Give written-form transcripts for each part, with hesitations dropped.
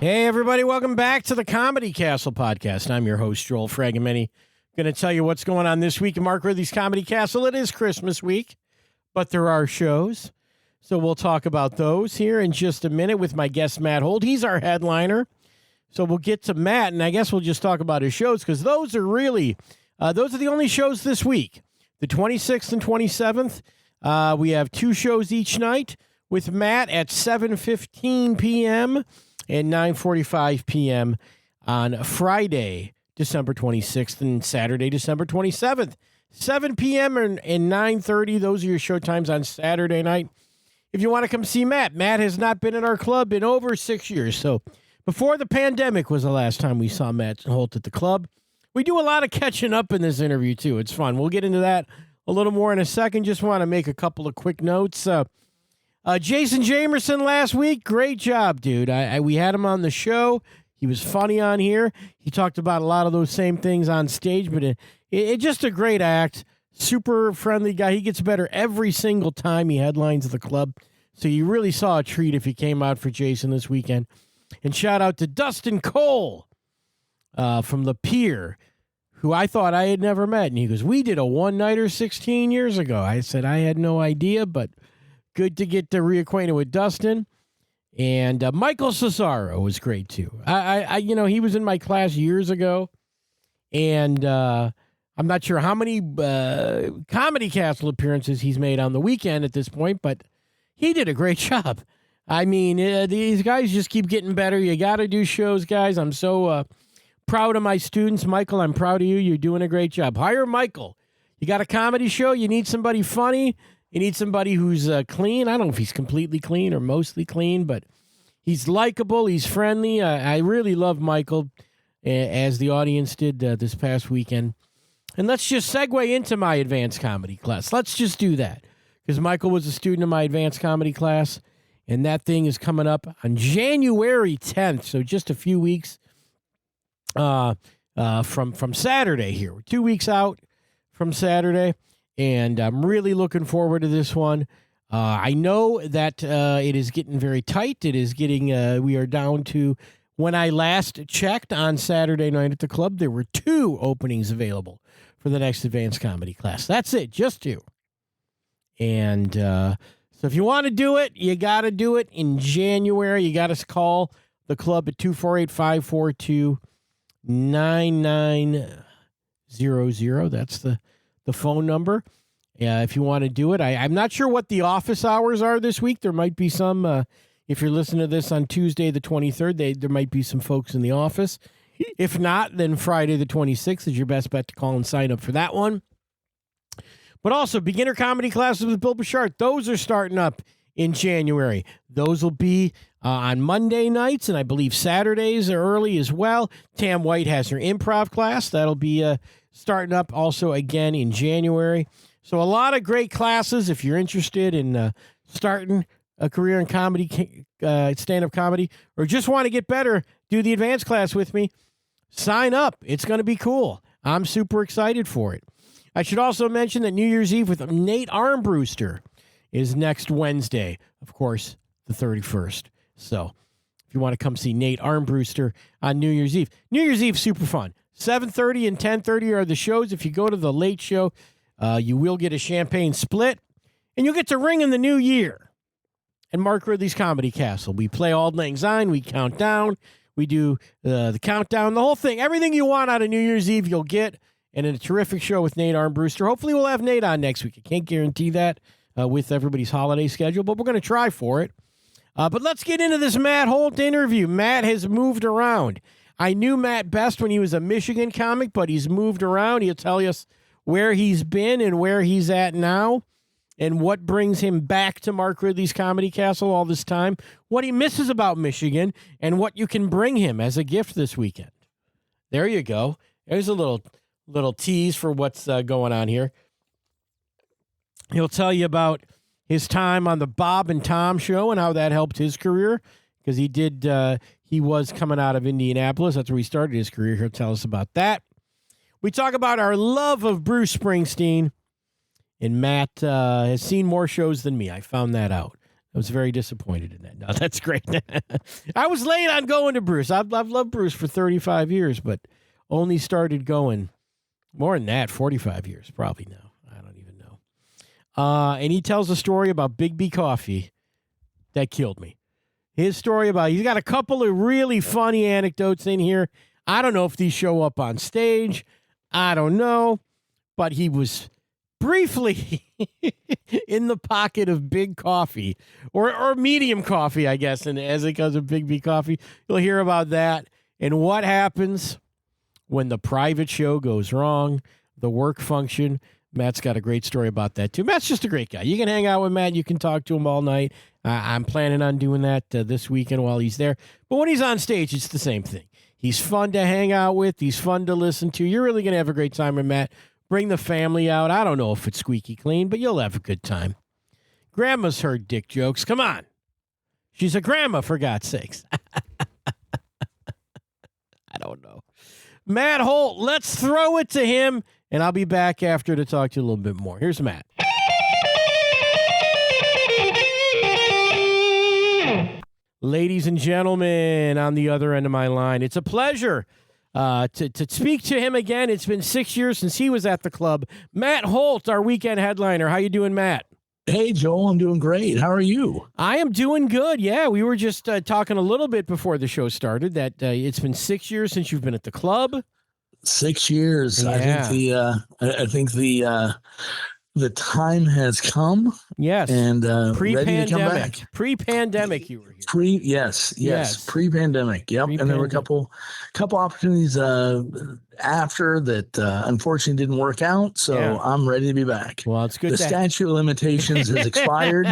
Hey, everybody. Welcome back to the Comedy Castle podcast. I'm your host, Joel Fragamini. Going to tell you what's going on this week in Mark Ridley's Comedy Castle. It is Christmas week, but there are shows. So we'll talk about those here in just a minute with my guest, Matt Holt. He's our headliner. So we'll get to Matt, and I guess we'll just talk about his shows because those are the only shows this week. The 26th and 27th, we have two shows each night with Matt at 7:15 p.m. and 9:45 p.m. on Friday, December 26th, and Saturday, December 27th. 7 p.m. and 9:30, those are your show times on Saturday night. If you want to come see Matt, Matt has not been in our club in over 6 years. So before the pandemic was the last time we saw Matt Holt at the club. We do a lot of catching up in this interview, too. It's fun. We'll get into that a little more in a second. Just want to make a couple of quick notes. Jason Jamerson last week, great job, dude. We had him on the show. He was funny on here. He talked about a lot of those same things on stage, but it just a great act. Super friendly guy. He gets better every single time he headlines the club. So you really saw a treat if you came out for Jason this weekend. And shout out to Dustin Cole from The Pier, who I thought I had never met. And he goes, we did a one-nighter 16 years ago. I said, I had no idea, but good to get reacquainted with Dustin. And Michael Cesaro was great, too. He was in my class years ago. And I'm not sure how many Comedy Castle appearances he's made on the weekend at this point, but he did a great job. I mean, these guys just keep getting better. You got to do shows, guys. I'm so proud of my students. Michael, I'm proud of you. You're doing a great job. Hire Michael. You got a comedy show. You need somebody funny. You need somebody who's clean. I don't know if he's completely clean or mostly clean, but he's likable. He's friendly. I really love Michael, as the audience did this past weekend. And let's just segue into my advanced comedy class. Let's just do that because Michael was a student of my advanced comedy class, and that thing is coming up on January 10th, so just a few weeks from Saturday here. We're 2 weeks out from Saturday. And I'm really looking forward to this one. I know that it is getting very tight. It is getting, we are down to, when I last checked on Saturday night at the club, there were 2 openings available for the next advanced comedy class. That's it, just 2. And so if you want to do it, you got to do it in January. You got to call the club at 248-542-9900. That's the phone number. If you want to do it. I'm not sure what the office hours are this week. There might be some, if you're listening to this on Tuesday the 23rd, there might be some folks in the office. If not, then Friday the 26th is your best bet to call and sign up for that one. But also, beginner comedy classes with Bill Bouchard, those are starting up in January. Those will be on Monday nights, and I believe Saturdays are early as well. Tam White has her improv class. That'll be starting up also again in January. So a lot of great classes if you're interested in starting a career in comedy, stand-up comedy, or just want to get better, do the advanced class with me. Sign up. It's going to be cool. I'm super excited for it. I should also mention that New Year's Eve with Nate Armbruster is next Wednesday, of course, the 31st. So if you want to come see Nate Armbruster on New Year's Eve. New Year's Eve, super fun. 7:30 and 10:30 are the shows. If you go to the late show, you will get a champagne split, and you'll get to ring in the new year. And Mark Ridley's Comedy Castle. We play Auld Lang Syne. We count down. We do the countdown, the whole thing. Everything you want out of New Year's Eve, you'll get. And in a terrific show with Nate Armbruster. Hopefully we'll have Nate on next week. I can't guarantee that with everybody's holiday schedule, but we're going to try for it. But let's get into this Matt Holt interview. Matt has moved around. I knew Matt best when he was a Michigan comic, but he's moved around. He'll tell us where he's been and where he's at now and what brings him back to Mark Ridley's Comedy Castle all this time, what he misses about Michigan, and what you can bring him as a gift this weekend. There you go. There's a little tease for what's going on here. He'll tell you about his time on the Bob and Tom show and how that helped his career, because he was coming out of Indianapolis. That's where he started his career. He'll tell us about that. We talk about our love of Bruce Springsteen, and Matt has seen more shows than me. I found that out. was very disappointed in that. No, that's great. I was late on going to Bruce. I've loved Bruce for 35 years, but only started going more than that, 45 years probably now. I don't even know. And he tells a story about Big B Coffee that killed me. His story about, he's got a couple of really funny anecdotes in here. I don't know if these show up on stage. I don't know. But he was briefly in the pocket of Big Coffee or medium coffee, I guess. And as it comes to Big B Coffee, you'll hear about that and what happens when the private show goes wrong, the work function. Matt's got a great story about that, too. Matt's just a great guy. You can hang out with Matt. You can talk to him all night. I'm planning on doing that this weekend while he's there. But when he's on stage, it's the same thing. He's fun to hang out with. He's fun to listen to. You're really going to have a great time with Matt. Bring the family out. I don't know if it's squeaky clean, but you'll have a good time. Grandma's heard dick jokes. Come on. She's a grandma, for God's sakes. I don't know. Matt Holt, let's throw it to him, and I'll be back after to talk to you a little bit more. Here's Matt. Ladies and gentlemen, on the other end of my line, it's a pleasure to speak to him again. It's been 6 years since he was at the club. Matt Holt, our weekend headliner. How you doing, Matt? Hey, Joel, I'm doing great. How are you? I am doing good. Yeah, we were just talking a little bit before the show started that it's been 6 years since you've been at the club. 6 years. Yeah. I think the time has come. Yes. And pre-pandemic. ready to come back. Pre-pandemic, you were here. Yes. Pre-pandemic. Yep. And there were a couple opportunities after that unfortunately didn't work out. So yeah. I'm ready to be back. Well, it's good. The statute of limitations has expired,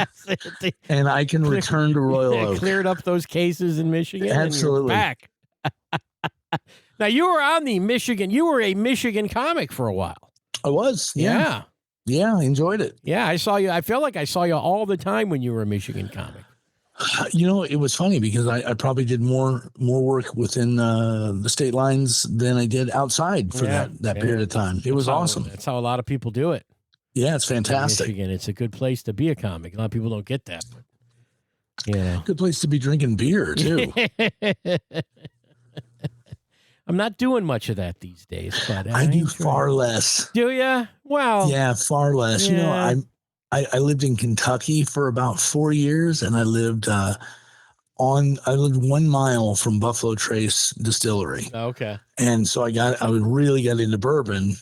and I can return to Royal Oak. Cleared up those cases in Michigan. Absolutely. And you're back. Now you were on the Michigan. You were a Michigan comic for a while. I was. Yeah. Yeah, I enjoyed it. Yeah, I saw you. I feel like I saw you all the time when you were a Michigan comic. You know, it was funny because I probably did more work within the state lines than I did outside for that period of time. It was awesome. That's how a lot of people do it. Yeah, it's fantastic. Michigan, it's a good place to be a comic. A lot of people don't get that. But, good place to be drinking beer, too. I'm not doing much of that these days, but I do far less. Do you? Well, yeah, far less. Yeah. You know, I lived in Kentucky for about 4 years, and I lived 1 mile from Buffalo Trace Distillery. Okay. And so I really got into bourbon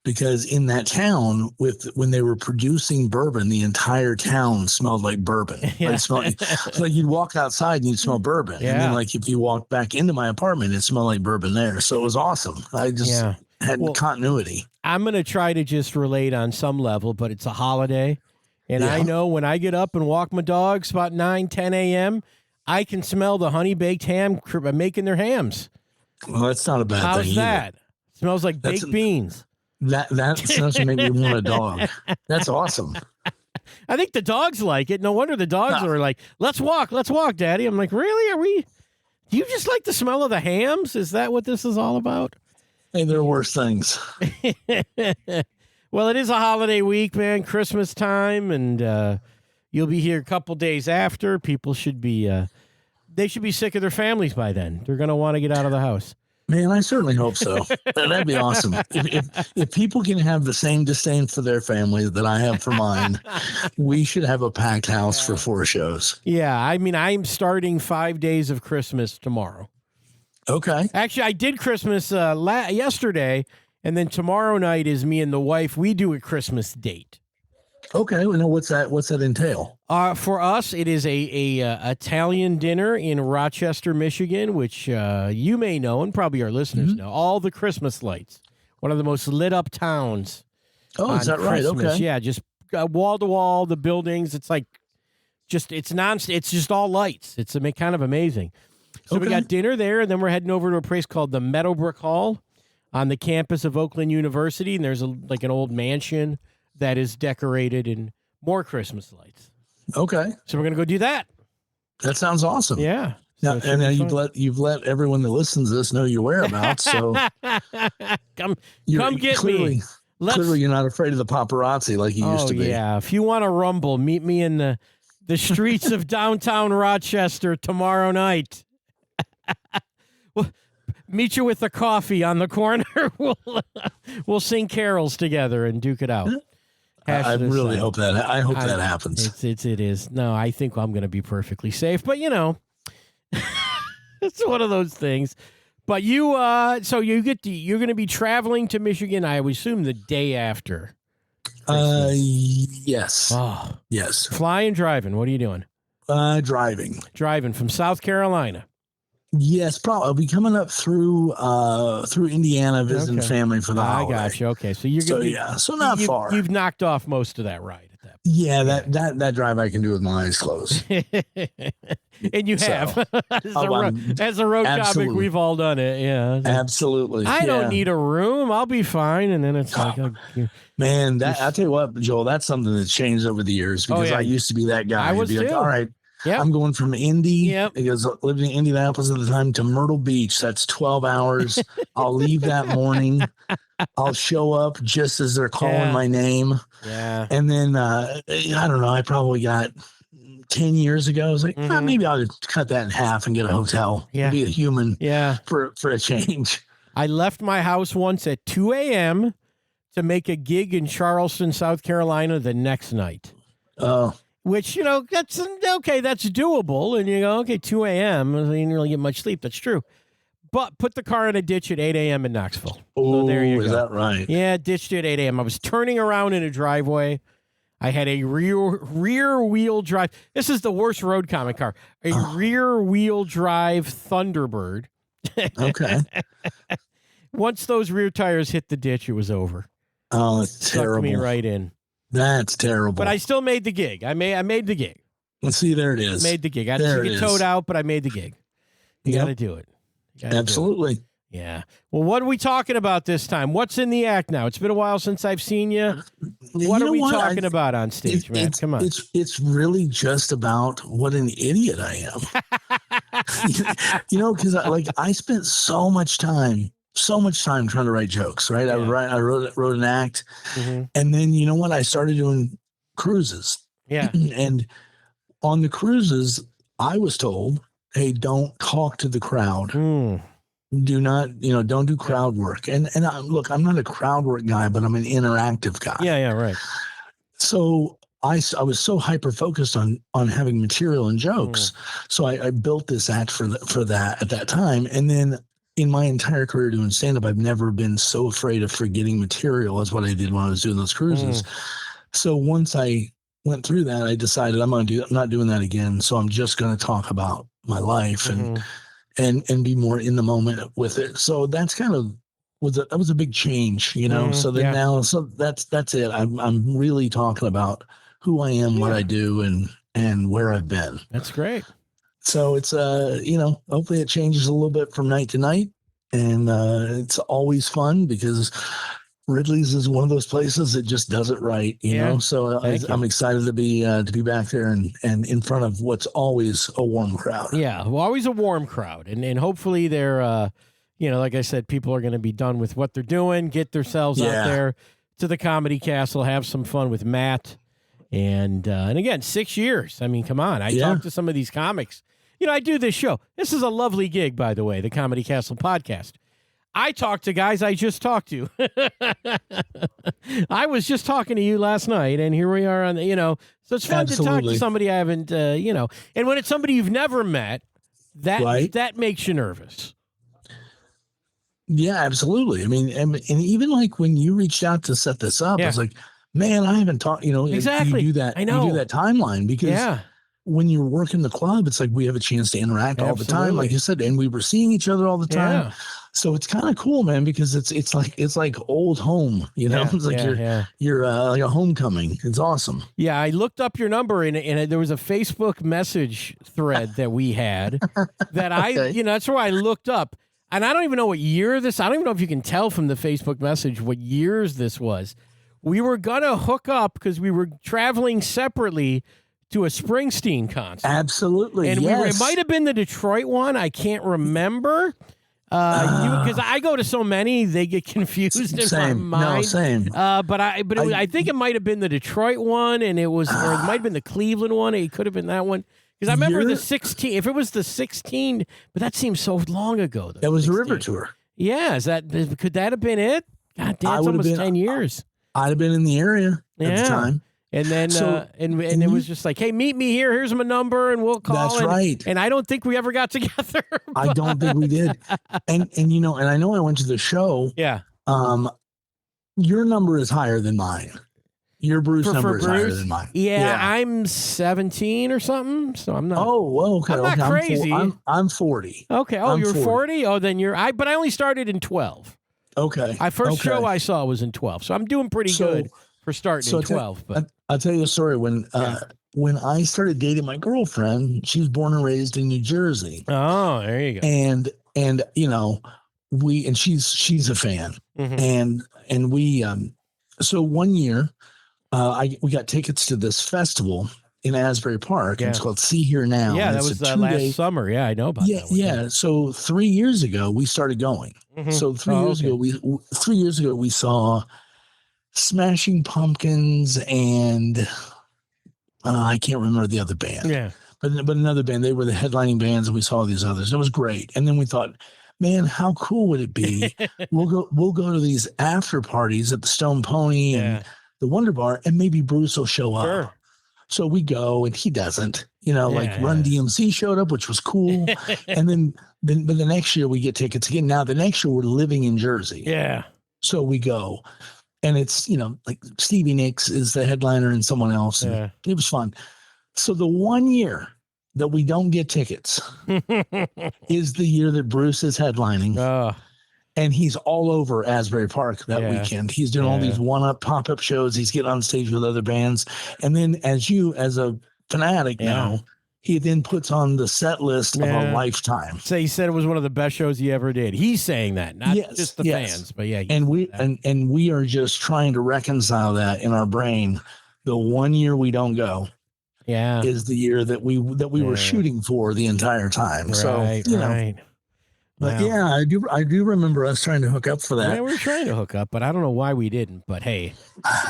because in that town, when they were producing bourbon, the entire town smelled like bourbon. Yeah. Like you'd walk outside and you'd smell bourbon. Yeah. And then like if you walked back into my apartment, it smelled like bourbon there. So it was awesome. I just had continuity. I'm going to try to just relate on some level, but it's a holiday. And I know when I get up and walk my dogs about 9, 10 a.m., I can smell the honey-baked ham making their hams. Well, that's not a bad thing. How's that? Smells like baked beans. That sounds to make me want a dog. That's awesome. I think the dogs like it. No wonder the dogs are like, let's walk, Daddy. I'm like, really? Do you just like the smell of the hams? Is that what this is all about? Hey, there are worse things. Well, it is a holiday week, man. Christmas time, and you'll be here a couple days after. People should be they should be sick of their families by then. They're going to want to get out of the house. Man, I certainly hope so. That'd be awesome. If people can have the same disdain for their family that I have for mine, we should have a packed house for 4 shows. Yeah, I mean, I'm starting 5 days of Christmas tomorrow. Okay. Actually, I did Christmas yesterday, and then tomorrow night is me and the wife. We do a Christmas date. Okay, well, now what's that entail? For us, it is a Italian dinner in Rochester, Michigan, which you may know, and probably our listeners know. All the Christmas lights, one of the most lit up towns. Oh, is that right? Okay, yeah, just wall to wall, the buildings. It's like it's just all lights. It's kind of amazing. So we got dinner there, and then we're heading over to a place called the Meadowbrook Hall on the campus of Oakland University, and there's an old mansion that is decorated in more Christmas lights. Okay. So we're going to go do that. That sounds awesome. Yeah. Now, and now you've let everyone that listens to this know your whereabouts. So come get me. Clearly, you're not afraid of the paparazzi like you used to be. Yeah. If you want to rumble, meet me in the the streets of downtown Rochester tomorrow night. We'll meet you with a coffee on the corner. We'll sing carols together and duke it out. I really hope that. I hope that happens. It is. No, I think I'm going to be perfectly safe. But it's one of those things. But so you're going to be traveling to Michigan. I would assume the day after. Yes. Oh, yes. Flying, driving. What are you doing? Driving from South Carolina. Yes, probably. I'll be coming up through Indiana, visiting family for the holiday. I got you. Okay, so you're gonna so not far. You've knocked off most of that ride at that point. Yeah, that drive I can do with my eyes closed. And you have. As a road comic, we've all done it. Yeah, absolutely. I don't need a room. I'll be fine. And then it's like, man, I'll tell you what, Joel, that's something that's changed over the years because I used to be that guy. I was be like, too. all right. Yep. I'm going from Indy, because I lived in Indianapolis at the time, to Myrtle Beach. That's 12 hours. I'll leave that morning. I'll show up just as they're calling my name. Yeah. And then, I don't know, I probably got 10 years ago. I was like, maybe I'll cut that in half and get a hotel. Yeah. Be a human for a change. I left my house once at 2 a.m. to make a gig in Charleston, South Carolina the next night. Oh. Which, that's okay, that's doable. And you go, okay, 2 a.m. I didn't really get much sleep. That's true. But put the car in a ditch at 8 a.m. in Knoxville. Oh, so there you go. Is that right? Yeah, ditched it at 8 a.m. I was turning around in a driveway. I had a rear wheel drive. This is the worst road comic car. A rear wheel drive Thunderbird. Okay. Once those rear tires hit the ditch, it was over. Oh, it's terrible. Sucked me right in. That's terrible. But I still made the gig. I made the gig. Let's see, there it is. Made the gig. I had to get towed out, but I made the gig. You got to do it. Absolutely. Yeah. Well, what are we talking about this time? What's in the act now? It's been a while since I've seen you. What are we talking about on stage, man? Come on. It's really just about what an idiot I am. Because I spent so much time trying to write jokes, right? Yeah. I wrote an act, and then you know what? I started doing cruises. Yeah. And on the cruises, I was told, hey, don't talk to the crowd. Do not, don't do crowd work. And look, I'm not a crowd work guy, but I'm an interactive guy. Yeah, right. So I was so hyper focused on having material and jokes. So I built this act for that at that time. And then in my entire career doing stand-up, I've never been so afraid of forgetting material as what I did when I was doing those cruises. So once I went through that, I decided I'm not doing that again. So I'm just going to talk about my life and be more in the moment with it. So that's kind of that was a big change, So then now, that's it. I'm really talking about who I am, what I do, and where I've been. That's great. So it's hopefully it changes a little bit from night to night, and it's always fun because Ridley's is one of those places that just does it right, you know. So I'm excited to be back there and in front of what's always a warm crowd. Yeah, well, always a warm crowd, and hopefully they're like I said, people are going to be done with what they're doing, get themselves out there to the Comedy Castle, have some fun with Matt, and again, 6 years. I mean, come on, I talked to some of these comics. I do this show. This is a lovely gig, by the way, the Comedy Castle podcast. I talk to guys I just talked to. I was just talking to you last night, and here we are on so it's fun to talk to somebody I haven't, and when it's somebody you've never met, that makes you nervous. Yeah, absolutely. I mean, and even like when you reached out to set this up, I was like, man, I haven't talked, exactly. You do that. I know. You do that timeline because when you're working the club, it's like we have a chance to interact all the time, like you said, and we were seeing each other all the time. Yeah. So it's kind of cool, man, because it's like old home, It's like you're like a homecoming. It's awesome. Yeah, I looked up your number and there was a Facebook message thread that we had that that's where I looked up. And I don't even know what year this. I don't even know if you can tell from the Facebook message what years this was. We were gonna hook up because we were traveling separately to a Springsteen concert. Absolutely, and it might have been the Detroit one. I can't remember. Because I go to so many, they get confused in my mind. No, same. I think it might have been the Detroit one, and it was, or it might have been the Cleveland one. It could have been that one. Because I remember the 16. If it was the 16, but that seems so long ago. That was 16. A river tour. Yeah, could that have been it? God damn, it's almost 10 years. I'd have been in the area at the time. And then, and it was just like, hey, meet me here. Here's my number, and we'll call. That's right. And I don't think we ever got together. I don't think we did. And I know I went to the show. Yeah. Your number is higher than mine. Your Bruce number is higher than mine. Yeah, I'm 17 or something, so I'm not. Oh, well, okay. I'm not crazy. I'm 40. Okay. Oh, you're 40? Oh, then but I only started in 12. Okay. First show I saw was in 12, so I'm doing pretty good for starting in 12. But I'll tell you a story. When I started dating my girlfriend, she was born and raised in New Jersey. Oh, there you go. And she's a fan. Mm-hmm. And we so one year we got tickets to this festival in Asbury Park. And it's called See Here Now. Yeah, that was last summer. Yeah, I know about that one. Yeah. So 3 years ago we started going. Mm-hmm. So 3 years ago we saw Smashing Pumpkins and I can't remember the other band. Yeah. But another band, they were the headlining bands, and we saw these others. It was great. And then we thought, man, how cool would it be? We'll go to these after parties at the Stone Pony and the Wonder Bar, and maybe Bruce will show up. Sure. So we go, and he doesn't. Like Run DMC showed up, which was cool. And then the next year we get tickets again. Now the next year we're living in Jersey. Yeah. So we go. And it's, like Stevie Nicks is the headliner and someone else. And it was fun. So the 1 year that we don't get tickets is the year that Bruce is headlining. And he's all over Asbury Park that weekend. He's doing all these one-up pop-up shows. He's getting on stage with other bands. And then as a fanatic now, he then puts on the set list of a lifetime. So he said it was one of the best shows he ever did. He's saying that, not just the fans, but And we are just trying to reconcile that in our brain. The 1 year we don't go, is the year that we were shooting for the entire time. Right. But I do remember us trying to hook up for that. Yeah, we were trying to hook up, but I don't know why we didn't. But hey,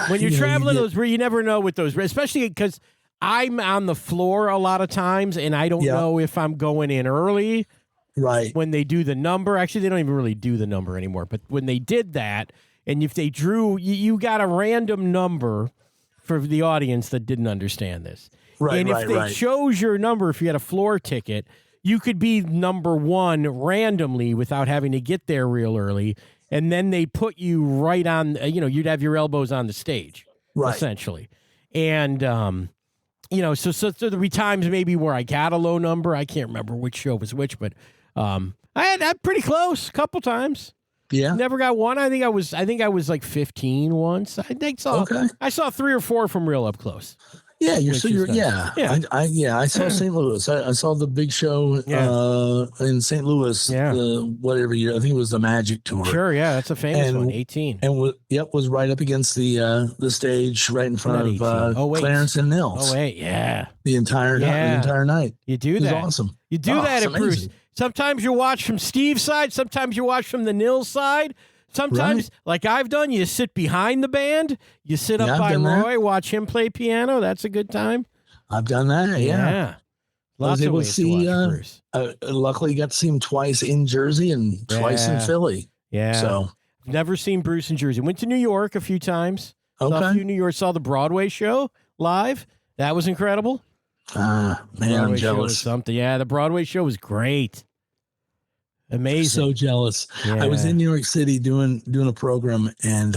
when you're traveling you never know with those, especially because I'm on the floor a lot of times, and I don't know if I'm going in early. Right. When they do the number, actually, they don't even really do the number anymore. But when they did that, and if they drew, you got a random number for the audience that didn't understand this. Right. And if they chose your number, if you had a floor ticket, you could be number one randomly without having to get there real early. And then they put you right on, you'd have your elbows on the stage, essentially. And, so there'll be times maybe where I got a low number. I can't remember which show was which, but I had pretty close a couple times. Yeah. Never got one. I think I was like 15 once. I saw 3 or 4 from real up close. Yeah, I saw St. Louis. I saw the big show in St. Louis. Whatever year, I think it was the Magic Tour. Sure, that's a famous one. 18, and was right up against the stage, right in front of Clarence and Nils. The entire night. You do that. It was awesome. You do that at Bruce. Sometimes you watch from Steve's side. Sometimes you watch from the Nils side. Sometimes, like I've done, you sit behind the band. You sit up by Roy, watch him play piano. That's a good time. I've done that, Lots of ways to watch Bruce. Luckily, got to see him twice in Jersey and twice in Philly. Yeah. So never seen Bruce in Jersey. Went to New York a few times. Okay. Saw a few New York. Saw the Broadway show live. That was incredible. Man, I'm jealous. Something. Yeah, the Broadway show was great. Amazing. So jealous. Yeah. I was in New York City doing a program, and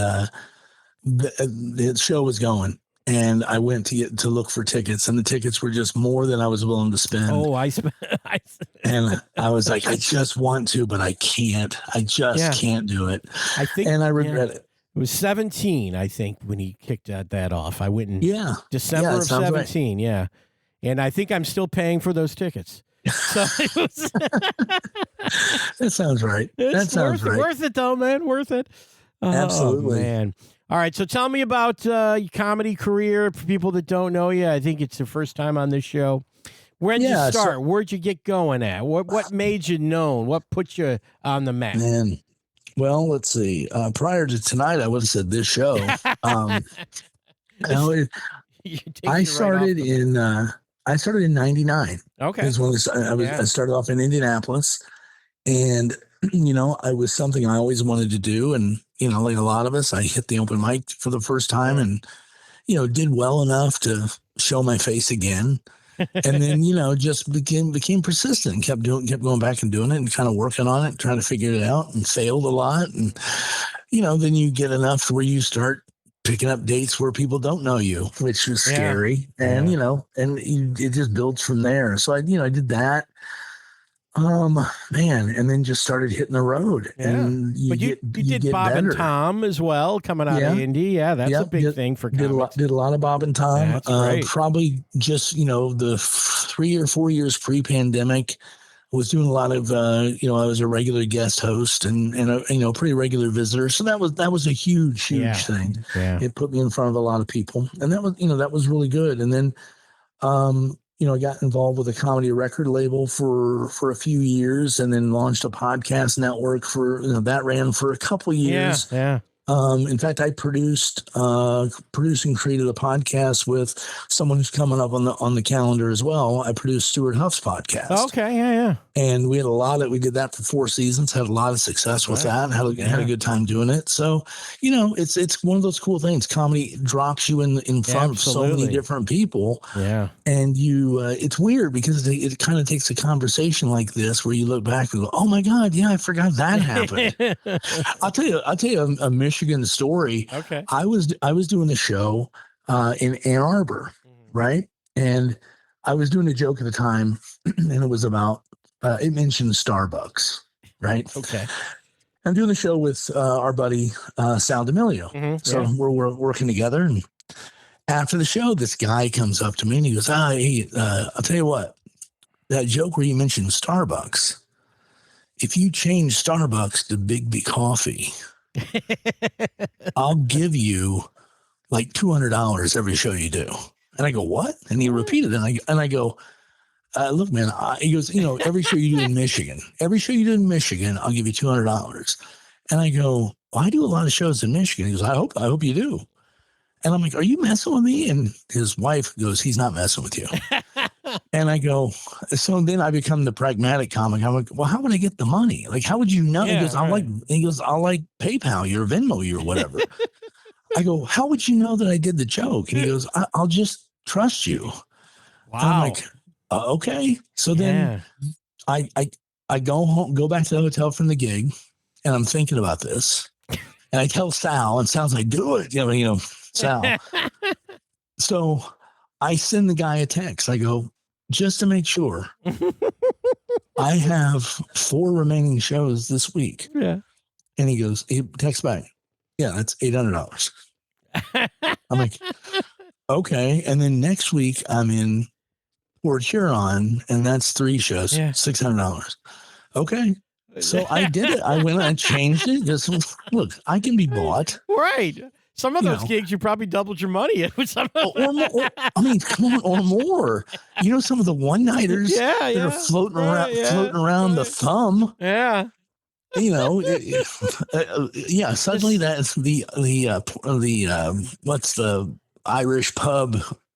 the show was going, and I went to look for tickets, and the tickets were just more than I was willing to spend. Oh, and I was like, I just want to, but I can't. I just can't do it. And I regret it. It was 17, I think, when he kicked that off. I went in December of 17, and I think I'm still paying for those tickets. So it was that sounds right. That sounds right. Worth it though, man. Worth it. Absolutely, man. All right. So tell me about your comedy career for people that don't know you. I think it's the first time on this show, When'd you Yeah, start? Where'd you get going at? What made you known? What put you on the map? man. Well, let's see. Prior to tonight, I would have said this show. Um, no, It I takes you right off started the in I started in '99. Okay. Is when I started off in Indianapolis, and I was something I always wanted to do, and like a lot of us, I hit the open mic for the first time, and did well enough to show my face again. And then just became persistent and kept going back and doing it and kind of working on it, trying to figure it out, and failed a lot. And then you get enough to where you start picking up dates where people don't know you, which is scary. And it just builds from there. So I did that. Man, and then just started hitting the road. And you did Bob better. and Tom as well, coming out of Indy. Yeah, that's a big thing for comics. Did a lot of Bob and Tom. That's great. Probably just the 3 or 4 years pre-pandemic, I was doing a lot of I was a regular guest host and a pretty regular visitor. So that was a huge thing. Yeah. It put me in front of a lot of people, and that was really good. And then I got involved with a comedy record label for a few years, and then launched a podcast network that ran for a couple years. Yeah. In fact, I produced and created a podcast with someone who's coming up on the calendar as well. I produced Stuart Huff's podcast. Okay, yeah. And we did that for 4 seasons, had a lot of success with that, and had a good time doing it. So, it's one of those cool things. Comedy drops you in front of so many different people. Yeah. And it's weird because it kind of takes a conversation like this where you look back and go, oh my God, yeah, I forgot that happened. I'll tell you a Michigan story. Okay. I was doing a show in Ann Arbor, right? And I was doing a joke at the time, and it was about it mentioned Starbucks, right? Okay. I'm doing the show with our buddy Sal D'Amelio. So we're working together, and after the show, this guy comes up to me and he goes, hey, I'll tell you what, that joke where you mentioned Starbucks, if you change Starbucks to Big B Coffee, I'll give you like $200 every show you do. And I go, what? And he repeated it. And I go, look, man, he goes, every show you do in Michigan, I'll give you $200. And I go, well, I do a lot of shows in Michigan. He goes, I hope you do. And I'm like, are you messing with me? And his wife goes, he's not messing with you. And I go, so then I become the pragmatic comic. I'm like, well, how would I get the money? Like, how would you know? Yeah, he goes, I'll like PayPal you or Venmo you or whatever. I go, how would you know that I did the joke? And he goes, I'll just trust you. Wow. And I'm like, okay. So then I go home, go back to the hotel from the gig, and I'm thinking about this. And I tell Sal, and Sal's like, do it. Sal. So I send the guy a text. I go, just to make sure, I have 4 remaining shows this week. Yeah. And he texts back, yeah, that's $800. I'm like, okay. And then next week I'm in Port Huron, and that's 3 shows, $600. Okay. So I did it. I went and changed it. Because, look, I can be bought. Right. Some of those gigs, you probably doubled your money in. Or more. I mean, come on, or more. Some of the one-nighters that are floating around the thumb. Yeah. Suddenly that's the what's the Irish pub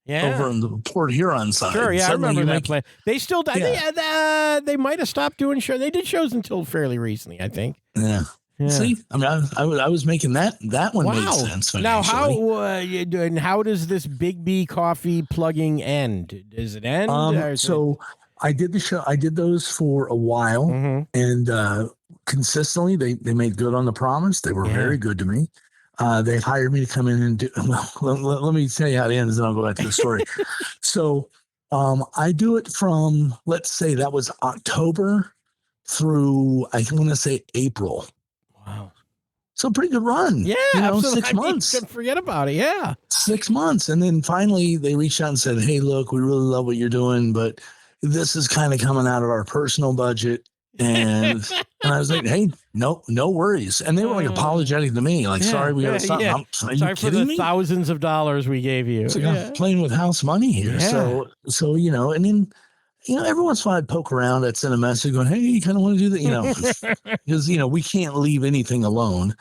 over in the Port Huron side. Sure, yeah, Suddenly I remember that place. They still, they might have stopped doing shows. They did shows until fairly recently, I think. Yeah. See, I mean, I was making that one made sense. Now, how does this Big B Coffee plugging end? Does it end? So I did the show. I did those for a while, and consistently they made good on the promise. They were very good to me. They hired me to come in and do. Let me tell you how it ends, and I'll go back to the story. So I do it from, let's say that was October through, I want to say April. Wow. So pretty good run. Yeah, absolutely. 6 months. Forget about it. Yeah. 6 months. And then finally they reached out and said, hey, look, we really love what you're doing, but this is kind of coming out of our personal budget. And I was like, hey, no worries. And they were like apologetic to me. Like, sorry, we got to stop. Yeah. Are sorry you for the me? thousands of dollars we gave you. It's like I'm playing with house money here. Yeah. So, and then every once in a while I'd poke around. I'd send a message going, hey, you kind of want to do that? Because, we can't leave anything alone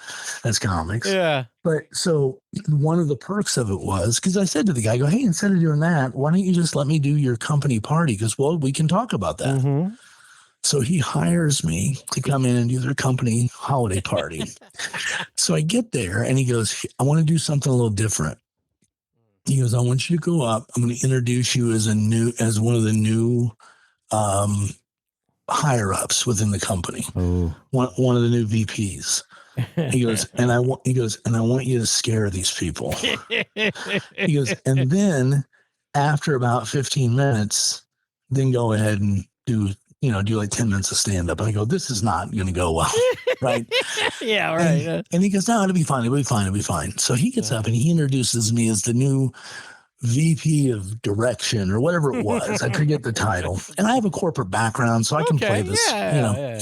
as comics. Yeah. But so one of the perks of it was, because I said to the guy, I go, hey, instead of doing that, why don't you just let me do your company party? Because, well, we can talk about that. Mm-hmm. So he hires me to come in and do their company holiday party. So I get there and he goes, I want to do something a little different. He goes, I want you to go up. I'm going to introduce you as one of the new higher ups within the company. Oh. One of the new VPs. He goes, and I want you to scare these people. He goes, and then after about 15 minutes, then go ahead and do like 10 minutes of stand up. And I go, this is not going to go well. Right. Yeah. Right. And he goes, no, it'll be fine. It'll be fine. It'll be fine. So he gets up and he introduces me as the new VP of direction or whatever it was. I forget the title. And I have a corporate background, so I can play this, Yeah.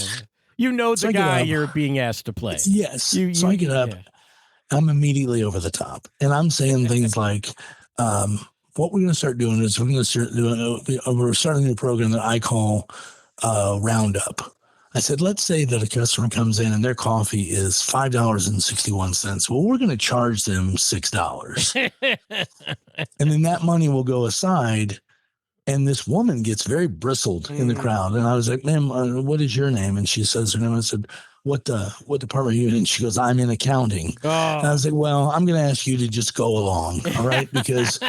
You know the guy you're being asked to play. Yes. So I get up. Yeah. I'm immediately over the top. And I'm saying things like, what we're going to start doing is we're starting a new program that I call Roundup. I said, let's say that a customer comes in and their coffee is $5.61. Well, we're going to charge them $6. And then that money will go aside. And this woman gets very bristled in the crowd. And I was like, ma'am, what is your name? And she says her name. I said, what department are you in? And she goes, I'm in accounting. Oh. And I was like, well, I'm going to ask you to just go along. All right. Because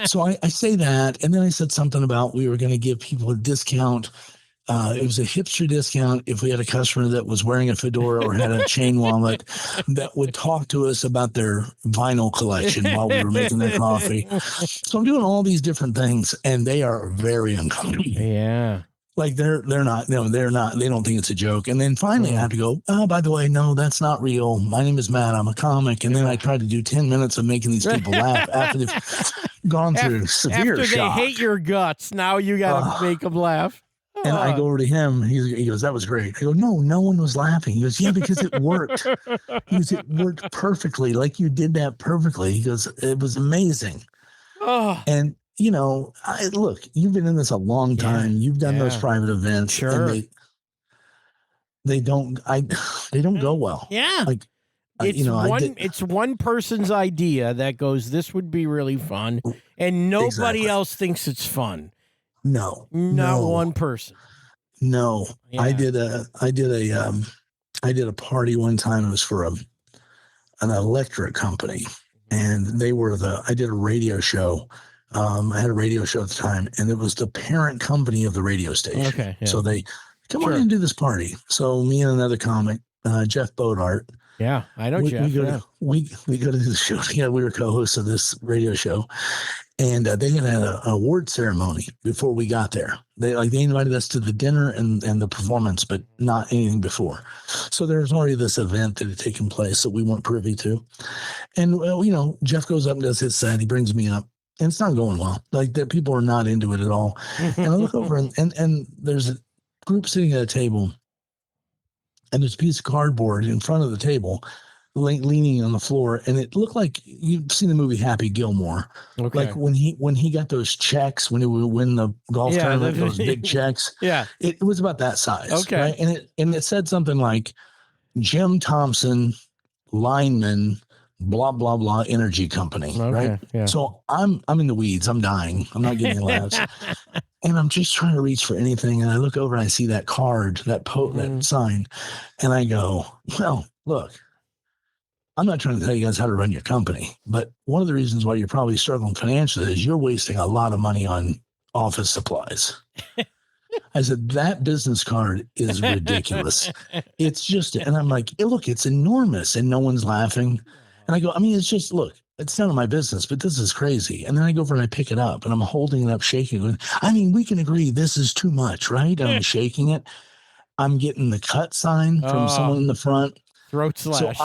so I say that. And then I said something about we were going to give people a discount. It was a hipster discount if we had a customer that was wearing a fedora or had a chain wallet that would talk to us about their vinyl collection while we were making their coffee. So I'm doing all these different things, and they are very uncomfortable. Yeah. Like they're not, they're not, they don't think it's a joke. And then finally I have to go, oh, by the way, no, that's not real. My name is Matt. I'm a comic. And then I try to do 10 minutes of making these people laugh after they've gone through severe shock. After they hate your guts, now you got to make them laugh. And I go over to him. He goes, that was great. I go, no one was laughing. He goes, yeah, because it worked. He goes, it worked perfectly. Like you did that perfectly. He goes, it was amazing. Oh. And, look, you've been in this a long time. You've done those private events. Sure. And they don't go well. Yeah. Like, it's one person's idea that goes, this would be really fun. And nobody else thinks it's fun. No, not one person. No, yeah. I did a party one time. It was for an electric company, and I did a radio show. I had a radio show at the time, and it was the parent company of the radio station. Okay. Yeah. So they come on and do this party. So me and another comic, Jeff Bodart. Yeah, I know Jeff. We go to the show together. We were co-hosts of this radio show. And they had an award ceremony before we got there. They invited us to the dinner and the performance, but not anything before. So there was already this event that had taken place that we weren't privy to. And, Jeff goes up and does his set. He brings me up. And it's not going well. Like, people are not into it at all. And I look over and there's a group sitting at a table. And there's a piece of cardboard in front of the table leaning on the floor, and it looked like you've seen the movie Happy Gilmore. Okay. Like when he got those checks when he would win the golf tournament, those big checks. Yeah, it was about that size. Okay, right? And it said something like Jim Thompson, lineman, blah blah blah, energy company. Okay. Right. Yeah. So I'm in the weeds. I'm dying. I'm not getting laughs. And I'm just trying to reach for anything, and I look over and I see that card, that sign, and I go, well, look. I'm not trying to tell you guys how to run your company, but one of the reasons why you're probably struggling financially is you're wasting a lot of money on office supplies. I said, that business card is ridiculous. It's just, and I'm like, look, it's enormous and no one's laughing. And I go, it's just, look, it's none of my business, but this is crazy. And then I go over and I pick it up and I'm holding it up, shaking it. We can agree this is too much, right? And I'm shaking it. I'm getting the cut sign from someone in the front. Throat slash.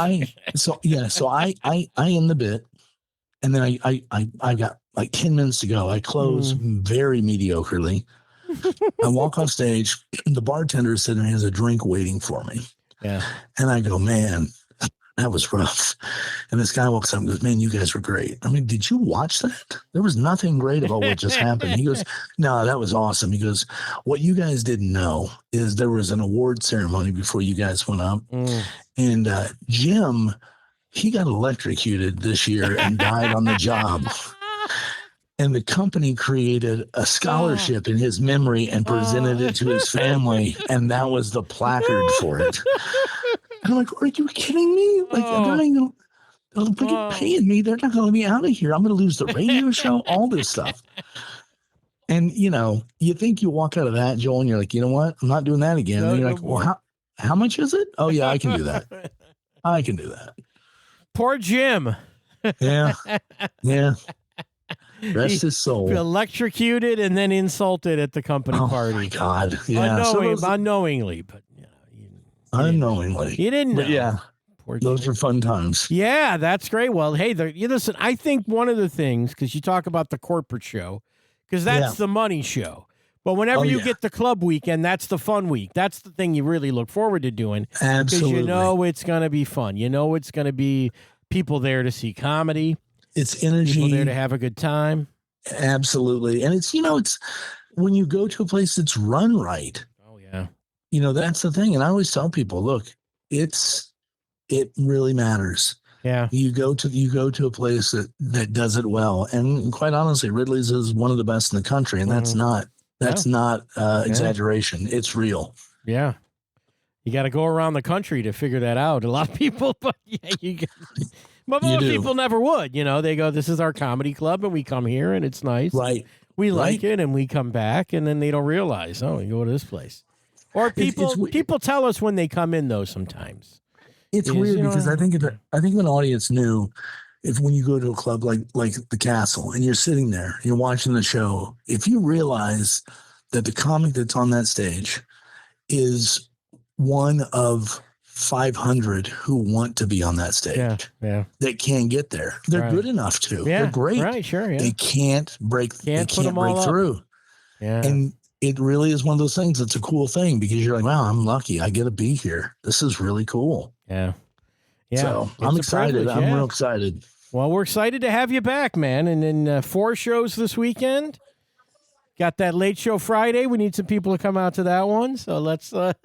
So I end the bit, and then I got like 10 minutes to go. I close very mediocrely. I walk off stage. The bartender is sitting there, has a drink waiting for me. Yeah. And I go, man, That was rough. And this guy walks up and goes, man, you guys were great. I mean, did you watch that? There was nothing great about what just happened. He goes, no, that was awesome. He goes, what you guys didn't know is there was an award ceremony before you guys went up. And Jim, he got electrocuted this year and died on the job. And the company created a scholarship in his memory and presented it to his family. And that was the placard for it. And I'm like, are you kidding me? Like, they're paying me. They're not going to let me out of here. I'm going to lose the radio show, all this stuff. And, you think you walk out of that, Joel, and you're like, you know what? I'm not doing that again. And you're like, well, how much is it? Oh, yeah, I can do that. I can do that. Poor Jim. Yeah. Yeah. Rest his soul. Electrocuted and then insulted at the company party. Oh, my God. Yeah. Unknowingly, but, unknowingly. You didn't know. But yeah. Those are fun times. Yeah, that's great. Well, hey, listen, I think one of the things, because you talk about the corporate show, because that's the money show. But whenever you get the club weekend, that's the fun week. That's the thing you really look forward to doing. Absolutely. Because it's going to be fun. It's going to be people there to see comedy. It's energy. People there to have a good time. Absolutely. And it's when you go to a place that's run right. Oh, yeah. That's the thing. And I always tell people, look, it really matters. Yeah. You go to a place that does it well. And quite honestly, Ridley's is one of the best in the country. And that's not exaggeration. It's real. Yeah. You got to go around the country to figure that out. A lot of people, but most people never would. They go, this is our comedy club and we come here and it's nice. Right. We like it and we come back, and then they don't realize, we go to this place. Or people tell us when they come in, though, sometimes. It's weird because I think an audience knew when you go to a club like the Castle and you're sitting there, you're watching the show, if you realize that the comic that's on that stage is one of 500 who want to be on that stage, that can't get there. They're good enough to. Yeah, they're great. Right, sure. Yeah. They can't break. They can't break through. Yeah. And it really is one of those things that's a cool thing because you're like, wow, I'm lucky. I get to be here. This is really cool. Yeah. Yeah. So I'm excited. I'm real excited. Well, we're excited to have you back, man. And then 4 shows this weekend. Got that late show Friday. We need some people to come out to that one. So let's we'll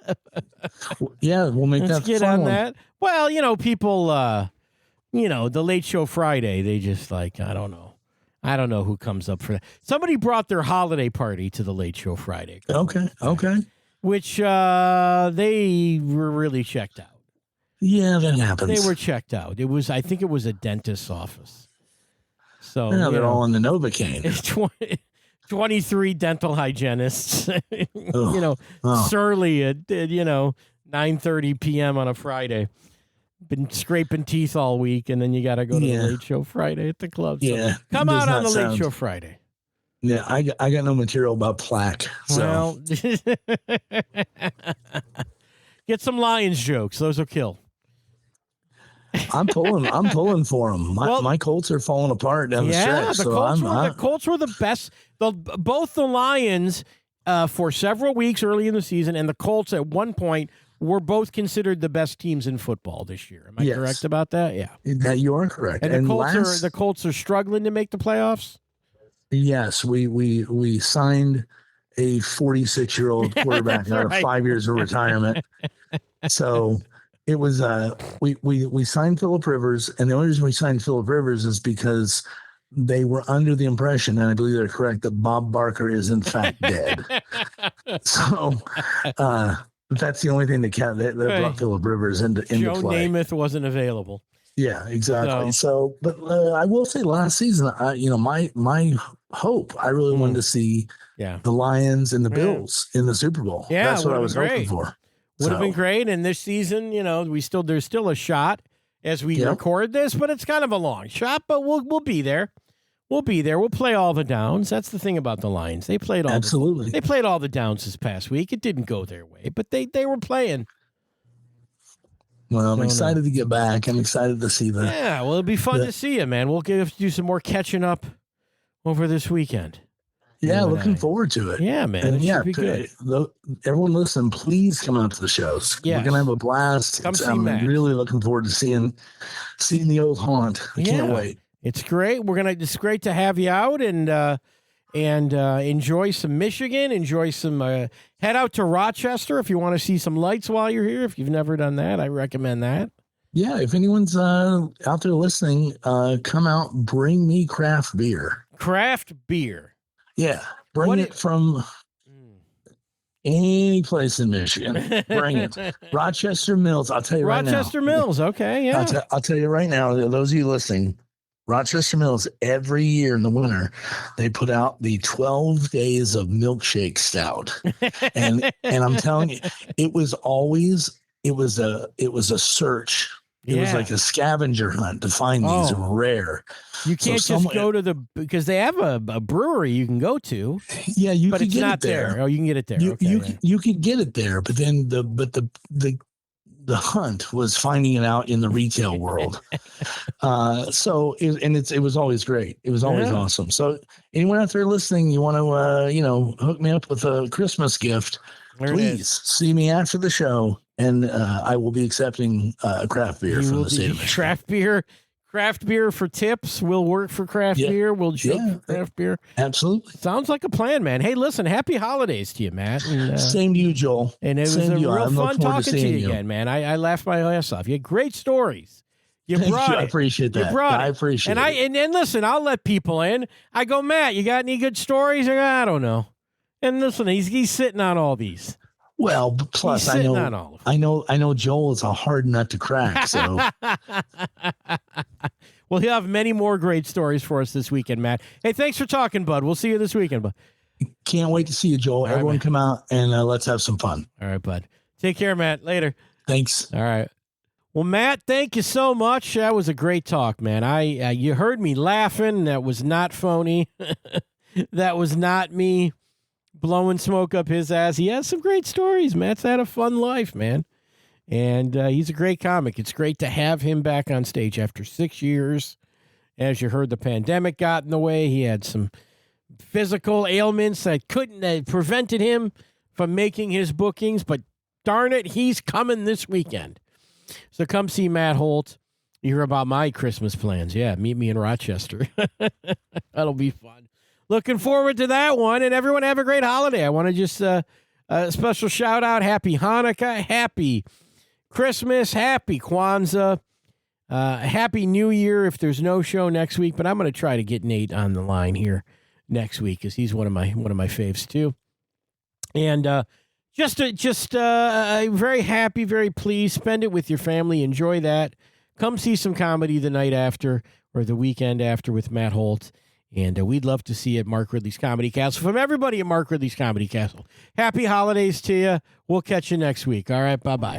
make let's that get fun on one. that. Well, people the late show Friday, they just I don't know who comes up for that. Somebody brought their holiday party to the late show Friday. Okay. Which they were really checked out. Yeah, that happens. They were checked out. I think it was a dentist's office. So they're all in the Novocaine. 23 dental hygienists, surly at 9:30 p.m. on a Friday. Been scraping teeth all week, and then you got to go to the late show Friday at the club. So come out on the late show Friday. Yeah, I got no material about plaque. So. Well, get some Lions jokes; those will kill. I'm pulling for them. My Colts are falling apart down the stretch. The Colts were the best. Both the Lions for several weeks early in the season, and the Colts at one point were both considered the best teams in football this year. Am I correct about that? Yeah, that you are correct. And the Colts are struggling to make the playoffs. Yes, we signed a 46-year-old quarterback out of 5 years of retirement. So. It was we signed Phillip Rivers, and the only reason we signed Phillip Rivers is because they were under the impression, and I believe they're correct, that Bob Barker is in fact dead. So that's the only thing that brought Phillip Rivers into Joe play. Namath wasn't available. Yeah, exactly. So but I will say, last season, my hope, I really wanted to see the Lions and the Bills in the Super Bowl. Yeah, that's what I was hoping for. Would have been great. And this season, there's still a shot as we record this, but it's kind of a long shot. But we'll be there. We'll be there. We'll play all the downs. That's the thing about the Lions. They played all they played all the downs this past week. It didn't go their way, but they were playing. Well, I'm excited to get back. I'm excited to see that. Yeah, well, it'll be fun to see you, man. We'll do some more catching up over this weekend. Yeah, You and looking I. forward to it. Yeah, man. And It yeah, should be good. everyone listen, please come out to the shows. Yes. We're gonna have a blast. Come see I'm Matt. really looking forward to seeing the old haunt. I can't wait. It's great. It's great to have you out and enjoy some Michigan. Enjoy some. Head out to Rochester if you want to see some lights while you're here. If you've never done that, I recommend that. Yeah, if anyone's out there listening, come out. Bring me craft beer. Craft beer. Yeah, bring it from any place in Michigan. Bring it. Rochester Mills. I'll tell you right now. Rochester Mills. Okay, yeah. I'll tell you right now. Those of you listening, Rochester Mills, every year in the winter, they put out the 12 Days of Milkshake Stout, and I'm telling you, it was a search. It was like a scavenger hunt to find these rare. You can't just go to because they have a brewery you can go to. Yeah, but it's not there. Oh, you can get it there. You could get it there, but then the hunt was finding it out in the retail world. It was always great. It was always awesome. So anyone out there listening, you want to hook me up with a Christmas gift, please see me after the show, and I will be accepting craft beer from the state of Michigan. Craft beer for tips will work for craft beer. We'll joke for craft beer. Absolutely. Sounds like a plan, man. Hey, listen, happy holidays to you, Matt. And, same to you, Joel. And it was a real fun talking to you again, man. I laughed my ass off. You had great stories. I appreciate that. I appreciate it. And listen, I'll let people in. I go, Matt, you got any good stories? I don't know. And listen, he's sitting on all these. Well, plus I know Joel is a hard nut to crack. So, well, he'll have many more great stories for us this weekend, Matt. Hey, thanks for talking, bud. We'll see you this weekend, bud. Can't wait to see you, Joel. Everyone come out and let's have some fun. All right, bud. Take care, Matt. Later. Thanks. All right. Well, Matt, thank you so much. That was a great talk, man. You heard me laughing. That was not phony. That was not me blowing smoke up his ass. He has some great stories. Matt's had a fun life, man. And he's a great comic. It's great to have him back on stage after 6 years. As you heard, the pandemic got in the way. He had some physical ailments that prevented him from making his bookings. But darn it, he's coming this weekend. So come see Matt Holt. You hear about my Christmas plans. Yeah, meet me in Rochester. That'll be fun. Looking forward to that one, and everyone have a great holiday. I want to just a special shout out. Happy Hanukkah, happy Christmas, happy Kwanzaa, happy New Year. If there's no show next week, but I'm going to try to get Nate on the line here next week because he's one of my faves too. And just very happy, very pleased. Spend it with your family. Enjoy that. Come see some comedy the night after or the weekend after with Matt Holt. And we'd love to see you at Mark Ridley's Comedy Castle. From everybody at Mark Ridley's Comedy Castle, happy holidays to you. We'll catch you next week. All right, bye-bye.